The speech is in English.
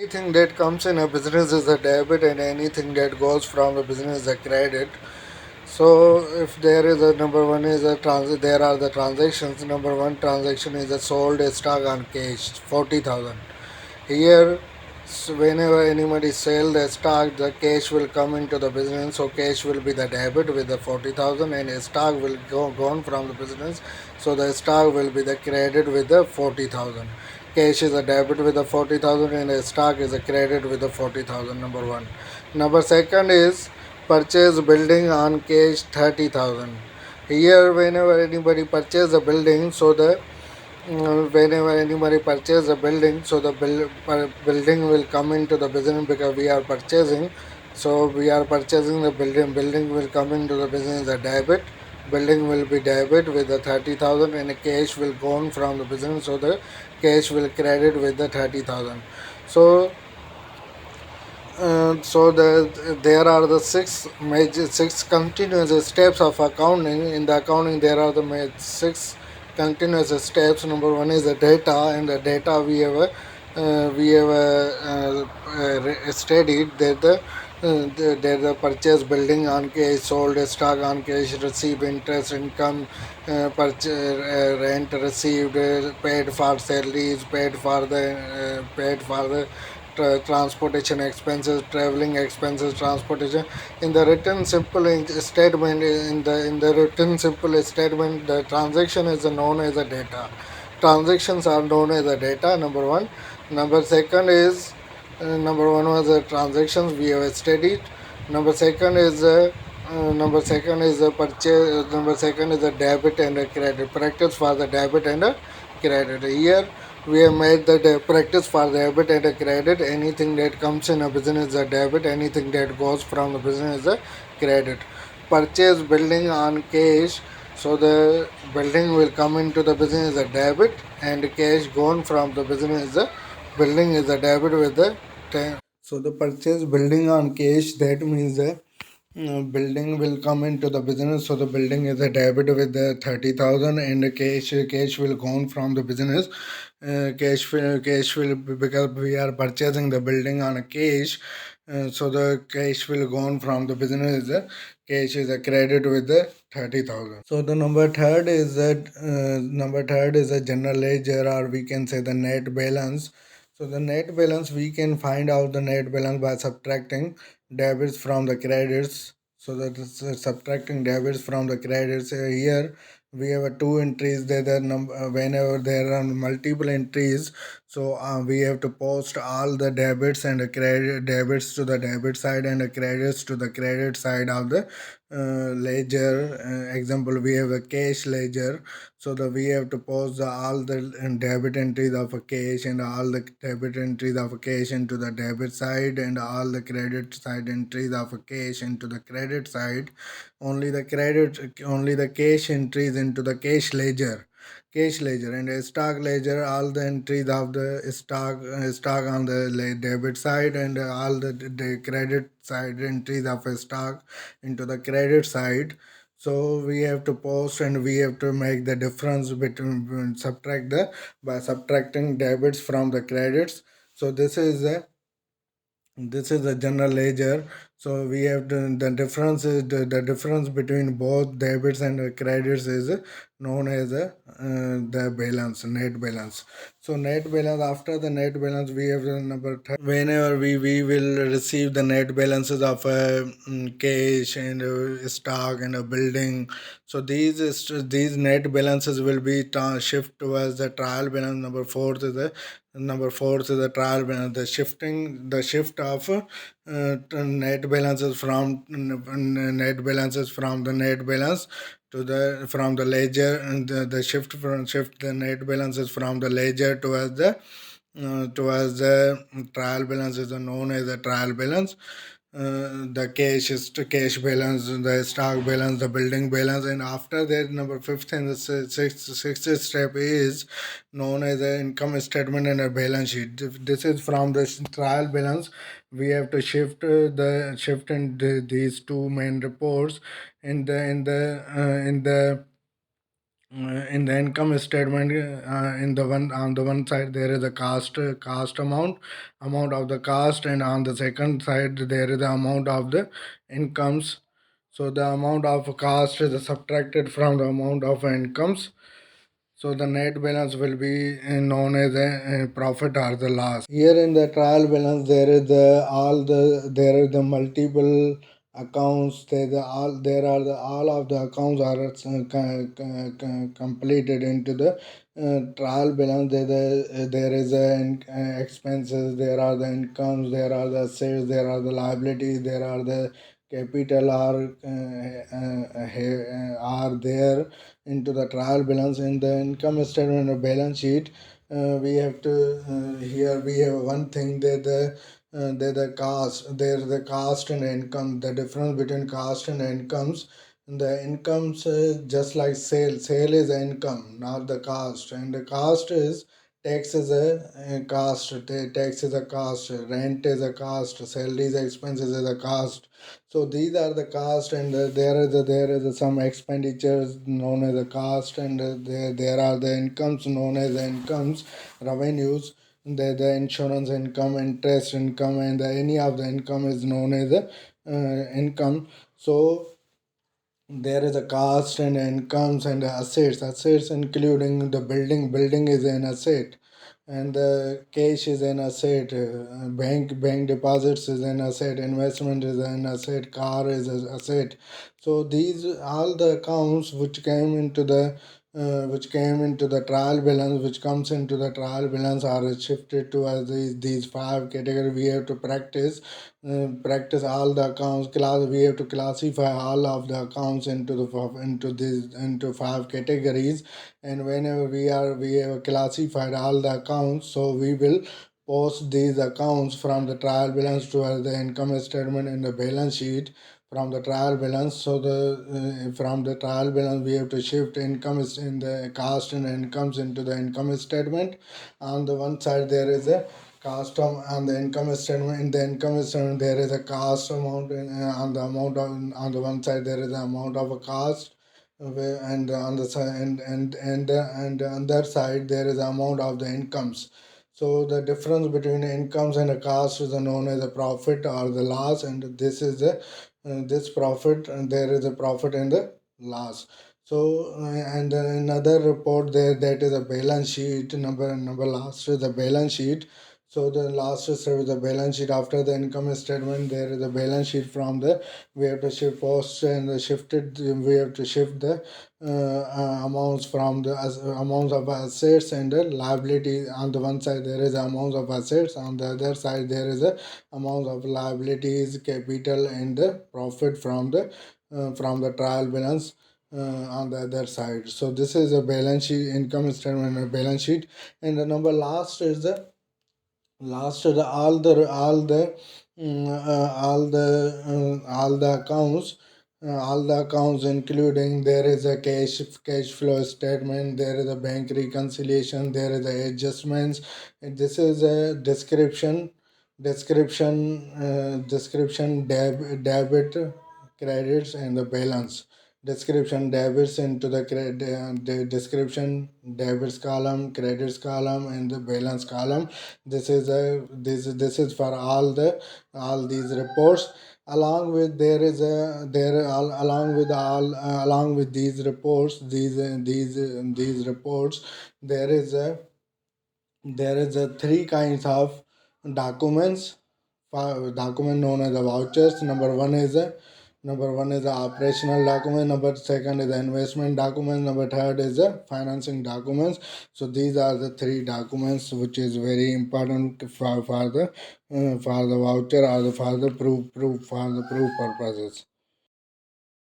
Anything that comes in a business is a debit, and anything that goes from the business is a credit. So if there is a number one is a transit, there are the transactions. Number one transaction is a sold a stock on cash 40,000. Here, whenever anybody sell the stock, the cash will come into the business. So cash will be the debit with the 40,000, and a stock will go gone from the business. So the stock will be the credit with the 40,000. Cash is a debit with the 40,000, and a stock is a credit with the 40,000. Number one. Number second is purchase building on cash 30,000. Here, whenever anybody purchase a building, so the whenever anybody purchase a building, so the building will come into the business because we are purchasing. So we are purchasing the building will come into the business a debit. Building will be debit with the 30,000, and cash will go on from the business, so the cash will credit with the 30,000. So there are the six continuous steps of accounting. In the accounting, there are the six continuous steps. Number one is the data, and the data we have studied that the purchase building on cash, sold stock on cash, receive interest income, rent received, paid for salaries, paid for the transportation expenses, traveling expenses, transportation. In the written simple statement, in the written simple statement, the transaction is known as a data. Transactions are known as a data. Number one. Number one was the transactions we have studied. Number second is number second is the purchase. Number second is the debit and a credit. Practice for the debit and a credit. Here we have made the practice for debit and a credit. Anything that comes in a business is a debit. Anything that goes from the business is a credit. Purchase building on cash. So the building will come into the business as a debit, and cash gone from the business is a building is a debit with the time. So the purchase building on cash, that means the building will come into the business. So the building is a debit with the 30,000, and the cash will gone from the business. Cash will because we are purchasing the building on a cash. So the cash will gone from the business. Cash is a credit with the 30,000. So the number third is a general ledger, or we can say the net balance. So the net balance, we can find out the net balance by subtracting debits from the credits. So that is subtracting debits from the credits. Here we have two entries. There the number whenever there are multiple entries, so we have to post all the debits and the credit debits to the debit side, and the credits to the credit side of the ledger. Example, we have a cash ledger, so the we have to post all the debit entries of a cash, and all the debit entries of a cash into the debit side, and all the credit side entries of a cash into the credit side. Only the cash entries into the cash ledger, and a stock ledger, all the entries of the stock on the debit side, and all the credit side entries of a stock into the credit side. So we have to post, and we have to make the difference between subtract the by subtracting debits from the credits. So this is a general ledger. So we have the difference is the difference between both debits and credits is known as the balance, net balance. So net balance, after the net balance, we have the number whenever we will receive the net balances of cash and stock and a building. So these net balances will be shift towards the trial balance. Number fourth is the trial balance. The shift of net balances from the net balance to the from the ledger, and the shift the net balances from the ledger towards the trial balance is known as the trial balance. The cash is to cash balance, the stock balance, the building balance, and after that, number fifth and the sixth step is known as the income statement and a balance sheet. This is from the trial balance. We have to shift in these two main reports in the In the income statement, in the one on the one side there is a cost amount of the cost, and on the second side there is the amount of the incomes. So the amount of cost is subtracted from the amount of incomes. So the net balance will be known as a profit or the loss. Here in the trial balance, there is the multiple accounts. There are the all of the accounts are completed into the trial balance. There is expenses. There are the incomes. There are the assets. There are the liabilities. There are the capital are there into the trial balance. In the income statement and balance sheet, we have to here we have one thing that the cost, there the cost and income, the difference between cost and incomes. The incomes just like sale is income, not the cost, and the cost is tax is a cost, tax is a cost, rent is a cost, salaries expenses is a cost. So these are the cost, and there is some expenditures known as the cost, and there are the incomes known as the incomes, revenues. The insurance income, interest income, and any of the income is known as the income. So there is a cost and incomes and assets. Assets including the building. Building is an asset, and the cash is an asset. Bank deposits is an asset. Investment is an asset. Car is an asset. So these all the accounts which came into the trial balance, which comes into the trial balance, are shifted to as these five categories. We have to practice all the accounts class. We have to classify all of the accounts into five categories. And whenever we have classified all the accounts, so we will post these accounts from the trial balance to the income statement and the balance sheet from the trial balance. So the from the trial balance we have to shift income is in the cost and incomes into the income statement. On the one side there is a cost on the income statement. In the income statement there is a cost amount, on the amount on the one side there is the amount of a cost, and on the side and on that side there is the amount of the incomes. So the difference between incomes and the cost is known as a profit or the loss, and this is the this profit, and there is a profit and the loss. So and then another report there, that is a balance sheet. Number last is the balance sheet. So the last is the balance sheet. After the income statement there is a balance sheet. From the we have to shift post and shifted, we have to shift the amounts from the amounts of assets and the liability. On the one side there is amounts of assets, on the other side there is a amount of liabilities, capital, and the profit from the trial balance on the other side. So this is a balance sheet, income statement and a balance sheet. And the number last is the last the all the accounts, all the accounts including there is a cash flow statement, there is a bank reconciliation, there is a adjustments, and this is a description debit, credits, and the balance. Description debits into the description debits column, credits column, and the balance column. This is for all these reports. Along with there is a there all along with all along with these reports, these reports, there is a three kinds of documents. Document known as the vouchers. Number one is the operational document. Number second is the investment document. Number third is the financing documents. So these are the three documents which is very important for the voucher or for the proof purposes.